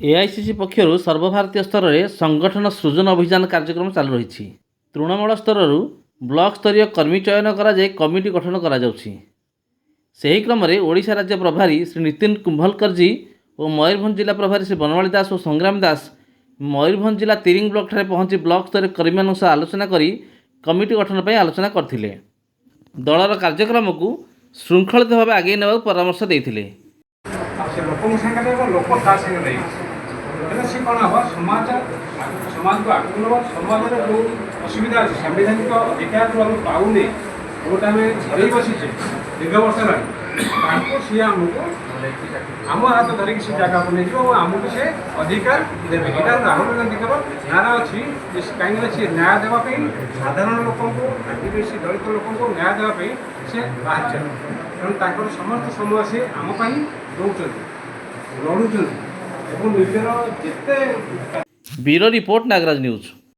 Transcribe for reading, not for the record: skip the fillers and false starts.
AICC पक्षर सर्वभारतीय स्तर में संगठन सृजन अभियान कार्यक्रम चालू रही। तृणमूल स्तर ब्लॉक स्तरीय कर्मी चयन कर कमिटी गठन कर क्रम ओडिशा राज्य प्रभारी श्री नितिन कुंभलकर जी और मयूरभंज जिला प्रभारी श्री बनमाली दास और संग्राम दास मयूरभंज जिला तिरिंग ब्लॉक ठारे पहुंची ब्लॉक स्तरीय कर्मी सह आलोचना कर कमिटी गठन पर आलोचना करथिले। दलर कार्यक्रम को श्रृंखलित भाव आगे नेबा परामर्श देथिले। से कौन हम समाज समाज को आगे नवा समाज जो असुविधा अच्छे संवैधानिक अधिकार जो आम पाऊने गोटे आम घर बसीचे दीर्घ वर्ष है सी आमको आम हाथ धरिक से जगह को नहीं आमको से अधिकार देवे। यहाँ राहुल गांधी नारा अच्छी कहीं सी न्याय देवाई साधारण लोक आदिवासी दलित लोक न्याय देवाई से बाहर तेणु समस्त समय से आमपाई दौरान लड़ुं। Bureau report Nagaraj news.